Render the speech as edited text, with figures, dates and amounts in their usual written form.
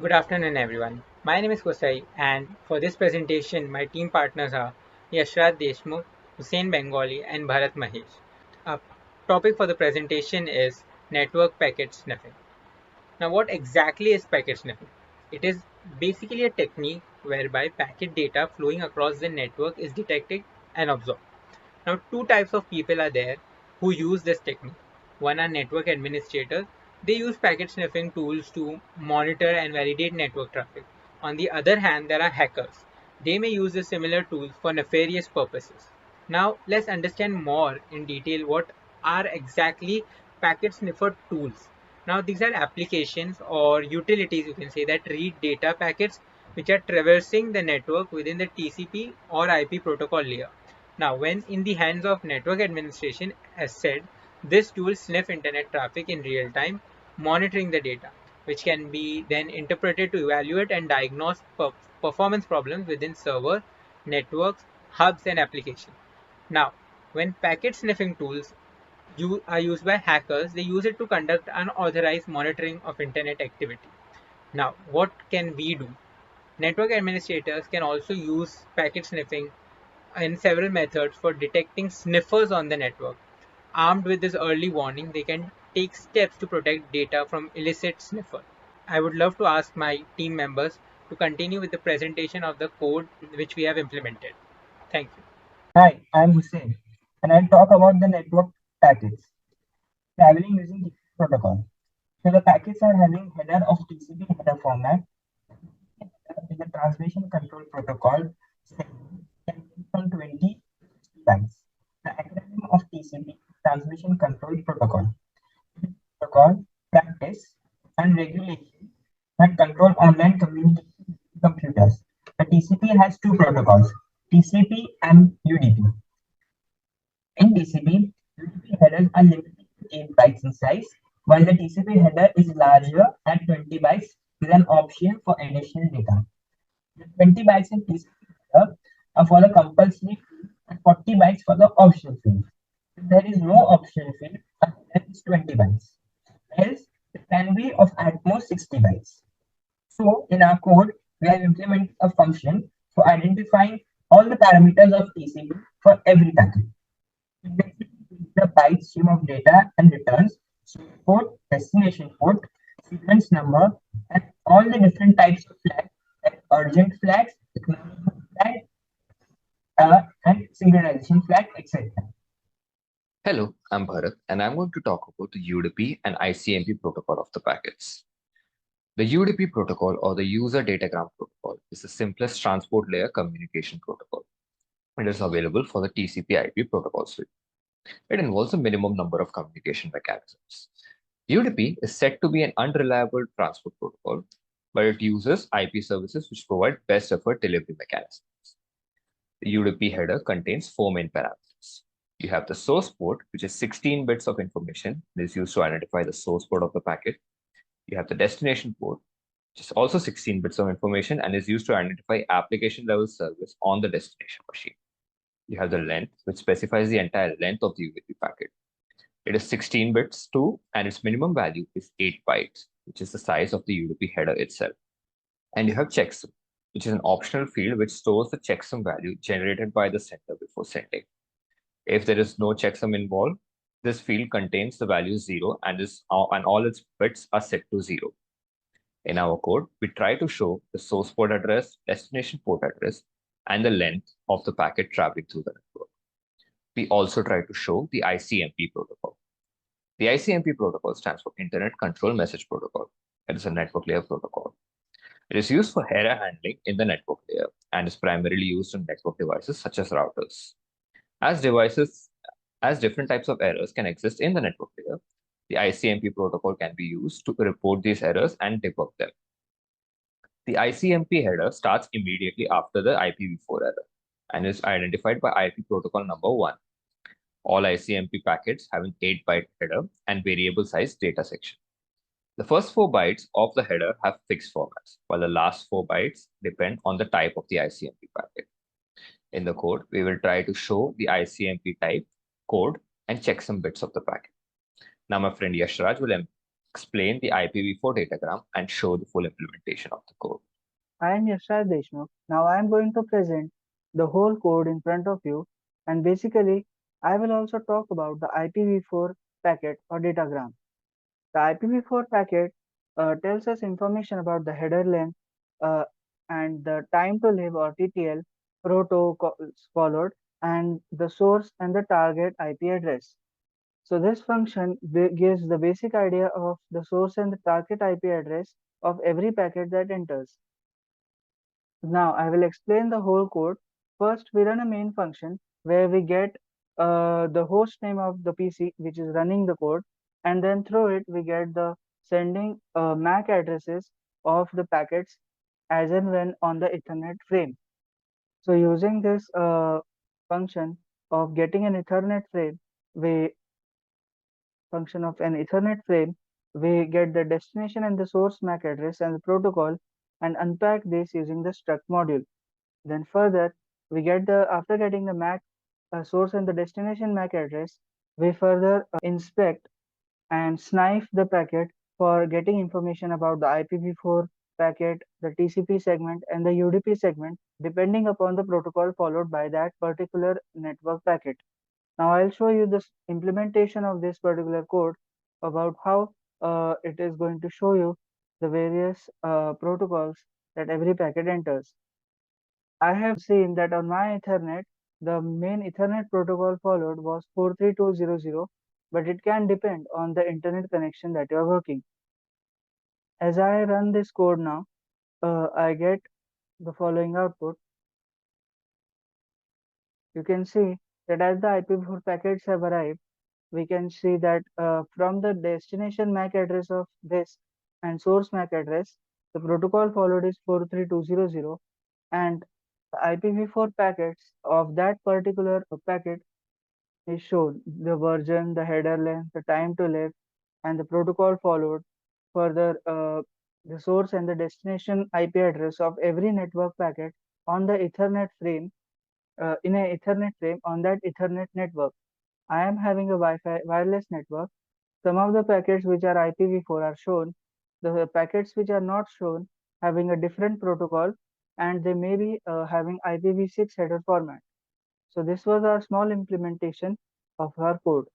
Good afternoon, everyone. My name is Kusai, and for this presentation, my team partners are Yashraj Deshmukh, Hussein Bengali, and Bharat Mahesh. Our topic for the presentation is network packet sniffing. Now, what exactly is packet sniffing? It is basically a technique whereby packet data flowing across the network is detected and absorbed. Now, two types of people are there who use this technique. One are network administrators. They use packet sniffing tools to monitor and validate network traffic. On the other hand, there are hackers. They may use the similar tools for nefarious purposes. Now, let's understand more in detail what are exactly packet sniffer tools. Now, these are applications or utilities, you can say, that read data packets which are traversing the network within the TCP or IP protocol layer. Now, when in the hands of network administration, as said, this tool sniff internet traffic in real time, monitoring the data, which can be then interpreted to evaluate and diagnose performance problems within server, networks, hubs, and applications. Now, when packet sniffing tools are used by hackers, they use it to conduct unauthorized monitoring of internet activity. Now, what can we do? Network administrators can also use packet sniffing in several methods for detecting sniffers on the network. Armed with this early warning, they can take steps to protect data from illicit sniffers. I would love to ask my team members to continue with the presentation of the code which we have implemented. Thank you. Hi, I'm Hussein, and I'll talk about the network packets traveling using TCP protocol. So the packets are having header of TCP header format in the transmission control protocol can be from 20 bytes. The acronym of TCP transmission control protocol, practice, and regulation that control online communication between computers. The TCP has two protocols, TCP and UDP. In TCP, UDP headers are limited to 8 bytes in size, while the TCP header is larger at 20 bytes with an option for additional data. The 20 bytes in TCP header are for the compulsory field and 40 bytes for the optional field. If there is no optional field, the header is 20 bytes. Else, it can be of at most 60 bytes. So, in our code, we have implemented a function for identifying all the parameters of TCP for every packet. It basically takes the byte stream of data and returns source port, destination port, sequence number, and all the different types of flags like urgent flags, acknowledgement flag, and synchronization flag, etc. Hello, I'm Bharat, and I'm going to talk about the UDP and ICMP protocol of the packets. The UDP protocol, or the User Datagram Protocol, is the simplest transport layer communication protocol. It is available for the TCP/IP protocol suite. It involves a minimum number of communication mechanisms. UDP is said to be an unreliable transport protocol, but it uses IP services which provide best effort delivery mechanisms. The UDP header contains four main parameters. You have the source port, which is 16 bits of information that is used to identify the source port of the packet. You have the destination port, which is also 16 bits of information and is used to identify application level service on the destination machine. You have the length, which specifies the entire length of the UDP packet. It is 16 bits too, and its minimum value is 8 bytes, which is the size of the UDP header itself. And you have checksum, which is an optional field which stores the checksum value generated by the sender before sending. If there is no checksum involved, this field contains the value 0 and all its bits are set to 0. In our code, we try to show the source port address, destination port address, and the length of the packet traveling through the network. We also try to show the ICMP protocol. The ICMP protocol stands for Internet Control Message Protocol. It is a network layer protocol. It is used for error handling in the network layer and is primarily used on network devices such as routers. As devices, as different types of errors can exist in the network layer, the ICMP protocol can be used to report these errors and debug them. The ICMP header starts immediately after the IPv4 error and is identified by IP protocol number 1. All ICMP packets have an 8-byte header and variable size data section. The first 4 bytes of the header have fixed formats, while the last 4 bytes depend on the type of the ICMP packet. In the code, we will try to show the ICMP type, code, and checksum bits of the packet. Now my friend Yashraj will explain the IPv4 datagram, and show the full implementation of the code. I am Yashraj Deshmukh. Now I am going to present the whole code in front of you, and basically I will also talk about the IPv4 packet or datagram. The IPv4 packet tells us information about the header length uh, and the time to live or TTL protocols followed, and the source and the target IP address. So this function gives the basic idea of the source and the target IP address of every packet that enters. Now I will explain the whole code. First, we run a main function where we get the host name of the PC which is running the code, and then through it we get the sending MAC addresses of the packets as and when on the Ethernet frame. So using this function of getting an Ethernet frame, we function of an Ethernet frame, we get the destination and the source MAC address and the protocol and unpack this using the struct module. Then further, we get the after getting the MAC source and the destination MAC address, we further inspect and sniff the packet for getting information about the IPv4 packet, the TCP segment, and the UDP segment, depending upon the protocol followed by that particular network packet. Now I'll show you this implementation of this particular code about how it is going to show you the various protocols that every packet enters. I have seen that on my Ethernet, the main Ethernet protocol followed was 43200, but it can depend on the internet connection that you are working. As I run this code now, I get the following output. You can see that as the IPv4 packets have arrived, we can see that from the destination MAC address of this and source MAC address, the protocol followed is 43200, and the IPv4 packets of that particular packet is shown, the version, the header length, the time to live, and the protocol followed. Further, the source and the destination IP address of every network packet on the Ethernet frame, in a Ethernet frame on that Ethernet network. I am having a Wi-Fi wireless network. Some of the packets which are IPv4 are shown. The packets which are not shown having a different protocol, and they may be having IPv6 header format. So this was our small implementation of our code.